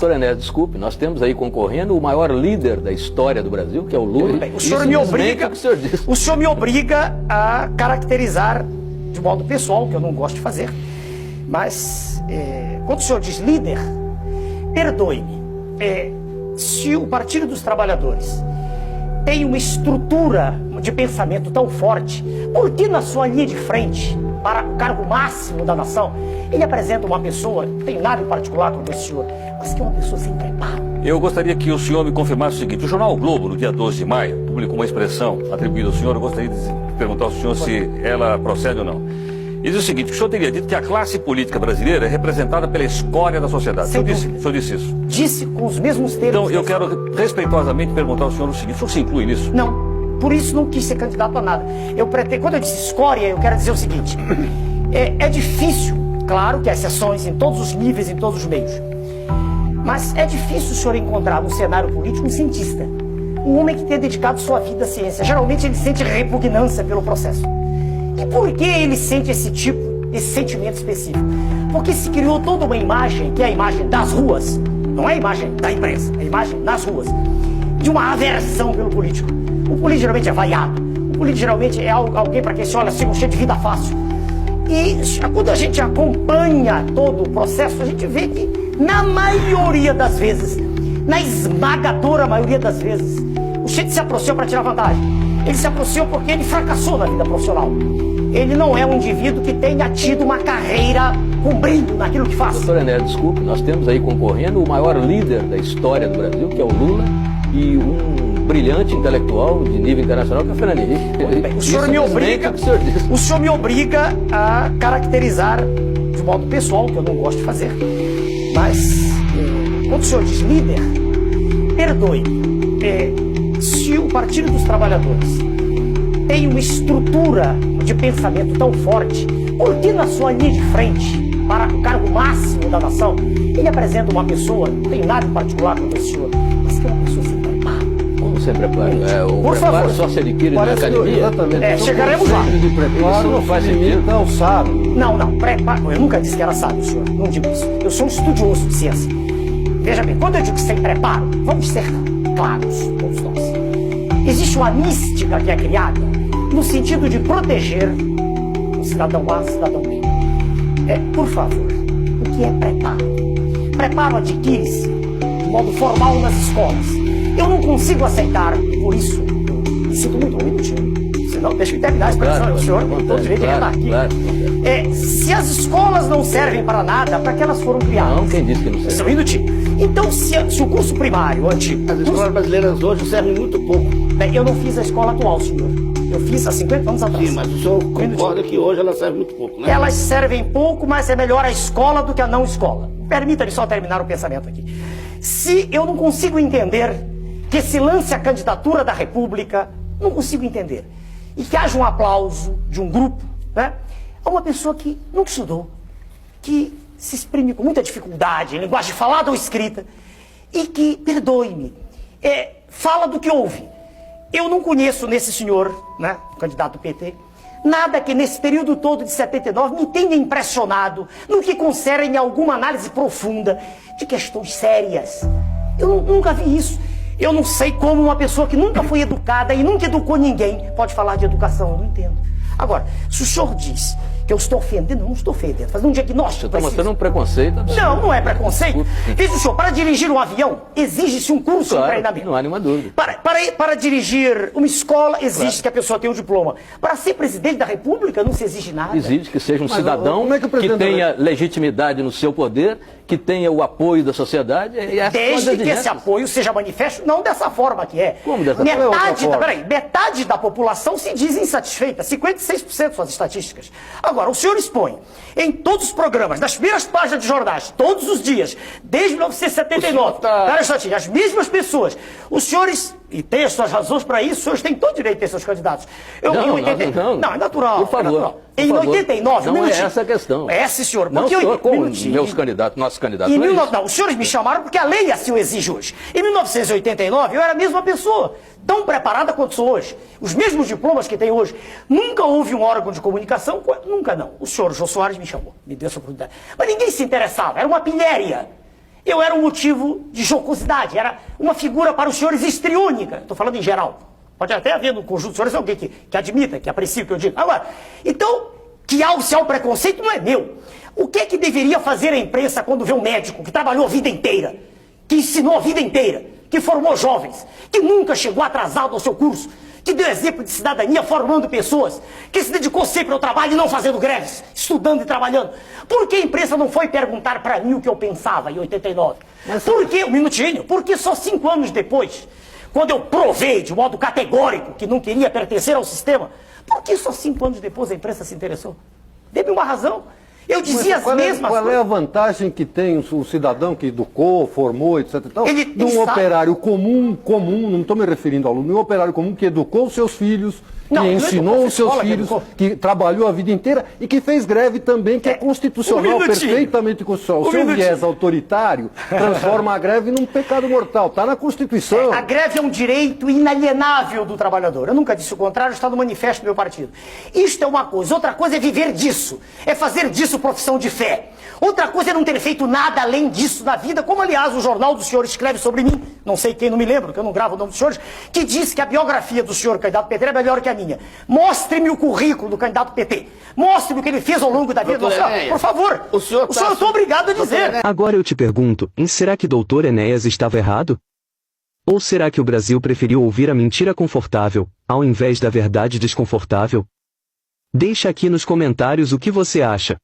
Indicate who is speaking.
Speaker 1: Doutor Enéas, desculpe, nós temos aí concorrendo o maior líder da história do Brasil, que é o Lula.
Speaker 2: Bem, o senhor me obriga a caracterizar de modo pessoal, que eu não gosto de fazer, mas quando o senhor diz líder, perdoe-me, se o Partido dos Trabalhadores tem uma estrutura de pensamento tão forte, por que na sua linha de frente, para o cargo máximo da nação, ele apresenta uma pessoa, não tem nada em particular com esse senhor, mas que é uma pessoa sem preparo?
Speaker 3: Eu gostaria que o senhor me confirmasse o seguinte: o jornal o Globo, no dia 12 de maio, publicou uma expressão atribuída ao senhor. Eu gostaria de perguntar ao senhor se ela procede ou não. E diz o seguinte: o senhor teria dito que a classe política brasileira é representada pela escória da sociedade. O senhor disse isso?
Speaker 2: Disse com os mesmos termos.
Speaker 3: Então, eu quero respeitosamente perguntar ao senhor o seguinte: o senhor se inclui nisso?
Speaker 2: Não. Por isso não quis ser candidato a nada. Quando eu disse escória, eu quero dizer o seguinte: é difícil, claro que há exceções em todos os níveis, em todos os meios, mas é difícil o senhor encontrar no cenário político um cientista, um homem que tenha dedicado sua vida à ciência. Geralmente ele sente repugnância pelo processo. E por que ele sente esse sentimento específico? Porque se criou toda uma imagem, que é a imagem das ruas, não é a imagem da imprensa, é a imagem nas ruas, de uma aversão pelo político. O político geralmente é vaiado. O político geralmente é alguém para quem se olha assim, cheio de vida fácil. E quando a gente acompanha todo o processo, a gente vê que, na maioria das vezes, na esmagadora maioria das vezes, o sujeito se aproxima para tirar vantagem. Ele se aproxima porque ele fracassou na vida profissional. Ele não é um indivíduo que tenha tido uma carreira com brilho naquilo que faz.
Speaker 1: Doutor Enéas, desculpe, nós temos aí concorrendo o maior líder da história do Brasil, que é o Lula, e um brilhante intelectual de nível internacional, que é o Fernando Henrique.
Speaker 2: Bem, o senhor me obriga a caracterizar de modo pessoal, que eu não gosto de fazer, mas quando o senhor diz líder, perdoe-me, se o Partido dos Trabalhadores tem uma estrutura de pensamento tão forte, por que na sua linha de frente, para o cargo máximo da nação, ele apresenta uma pessoa, não tem nada em particular com esse senhor, mas que é uma pessoa sem preparo?
Speaker 1: Como sem preparo? O
Speaker 2: por
Speaker 1: preparo
Speaker 2: favor,
Speaker 1: só se adquire na academia?
Speaker 2: Exatamente. Chegaremos lá.
Speaker 1: De preparo não faz sentido.
Speaker 4: Não sabe.
Speaker 2: Não, preparo. Eu nunca disse que era sábio, senhor. Não digo isso. Eu sou um estudioso de ciência. Veja bem, quando eu digo sem preparo, vamos ser claros, todos nós. Existe uma mística que é criada no sentido de proteger o cidadão A, o cidadão B. Por favor, o que é preparo? Preparo adquire-se de modo formal nas escolas. Eu não consigo aceitar, por isso, me sinto muito ruim, senão deixa eu terminar a expressão, o senhor tem todo o direito de redar aqui. Se as escolas não servem para nada, para que elas foram criadas?
Speaker 1: Não, quem disse que não serve?
Speaker 2: Só um minutinho. Então, se o curso primário, antigo...
Speaker 4: As escolas brasileiras hoje servem muito pouco.
Speaker 2: Bem, eu não fiz a escola atual, senhor. Eu fiz há 50 anos atrás.
Speaker 4: Sim, mas o senhor concorda que hoje ela serve muito pouco, né?
Speaker 2: Elas servem pouco, mas é melhor a escola do que a não escola. Permita-me só terminar o pensamento aqui. Se eu não consigo entender que se lance a candidatura da República, não consigo entender, e que haja um aplauso de um grupo, né, a uma pessoa que nunca estudou, que se exprime com muita dificuldade em linguagem falada ou escrita, e que, perdoe-me, fala do que ouve. Eu não conheço nesse senhor, né, candidato do PT, nada que nesse período todo de 79 me tenha impressionado no que concerne alguma análise profunda de questões sérias. Eu nunca vi isso. Eu não sei como uma pessoa que nunca foi educada e nunca educou ninguém pode falar de educação. Eu não entendo. Agora, se o senhor diz que eu estou ofendendo, eu não estou ofendendo. Fazendo um diagnóstico.
Speaker 1: Você está mostrando um preconceito absurdo.
Speaker 2: Não é preconceito. Veja o senhor, para dirigir um avião, exige-se um curso de treinamento.
Speaker 1: Não há nenhuma dúvida.
Speaker 2: Para dirigir uma escola, exige que a pessoa tenha um diploma. Para ser presidente da República, não se exige nada.
Speaker 1: Exige que seja um cidadão que tenha legitimidade no seu poder, que tenha o apoio da sociedade.
Speaker 2: Desde que esse apoio seja manifesto, não dessa forma que é.
Speaker 1: Como dessa forma?
Speaker 2: Metade da população se diz insatisfeita, 56% são as estatísticas. Agora, o senhor expõe em todos os programas, nas primeiras páginas de jornais, todos os dias, desde 1979, as mesmas pessoas, os senhores, e tem as suas razões para isso, os senhores têm todo o direito de ter seus candidatos.
Speaker 1: Não,
Speaker 2: é natural.
Speaker 1: Por favor.
Speaker 2: É natural. Em 89,
Speaker 1: não é essa a questão.
Speaker 2: É, sim, senhor.
Speaker 1: Não, senhor, como meus candidatos, nossos candidatos.
Speaker 2: Não, os senhores me chamaram porque a lei assim o exige hoje. Em 1989, eu era a mesma pessoa, tão preparada quanto sou hoje. Os mesmos diplomas que tenho hoje. Nunca houve um órgão de comunicação, nunca não. O senhor Jô Soares me chamou, me deu essa oportunidade. Mas ninguém se interessava, era uma pilhéria. eu era um motivo de jocosidade, era uma figura para os senhores histriônica. Estou falando em geral. Pode até haver no conjunto dos senhores alguém que admita, que aprecie o que eu digo. Agora, então, se há o preconceito não é meu. O que é que deveria fazer a imprensa quando vê um médico que trabalhou a vida inteira, que ensinou a vida inteira, que formou jovens, que nunca chegou atrasado ao seu curso, que deu exemplo de cidadania formando pessoas, que se dedicou sempre ao trabalho e não fazendo greves, estudando e trabalhando? Por que a imprensa não foi perguntar para mim o que eu pensava em 89? Por que, um minutinho, porque só 5 anos depois, quando eu provei de modo categórico que não queria pertencer ao sistema, por que só 5 anos depois a imprensa se interessou? Dê-me uma razão. Eu dizia as mesmas coisas.
Speaker 5: Qual é a vantagem que tem o cidadão que educou, formou, etc. Então, de um operário comum, não estou me referindo ao aluno, um operário comum que educou os seus filhos, que ensinou os seus filhos, que trabalhou a vida inteira e que fez greve também, que é constitucional, perfeitamente constitucional. O seu viés autoritário transforma a greve num pecado mortal. Está na Constituição.
Speaker 2: A greve é um direito inalienável do trabalhador. Eu nunca disse o contrário, está no manifesto do meu partido. Isto é uma coisa. Outra coisa é viver disso. É fazer disso profissão de fé. Outra coisa é não ter feito nada além disso na vida, como aliás o jornal do senhor escreve sobre mim, não sei quem, não me lembro, que eu não gravo o nome dos senhores, que diz que a biografia do senhor candidato PT é melhor que a minha. Mostre-me o currículo do candidato PT. Mostre-me o que ele fez ao longo da vida. Por favor, o senhor eu estou obrigado a dizer.
Speaker 6: Agora eu te pergunto, será que doutor Enéas estava errado? Ou será que o Brasil preferiu ouvir a mentira confortável, ao invés da verdade desconfortável? Deixa aqui nos comentários o que você acha.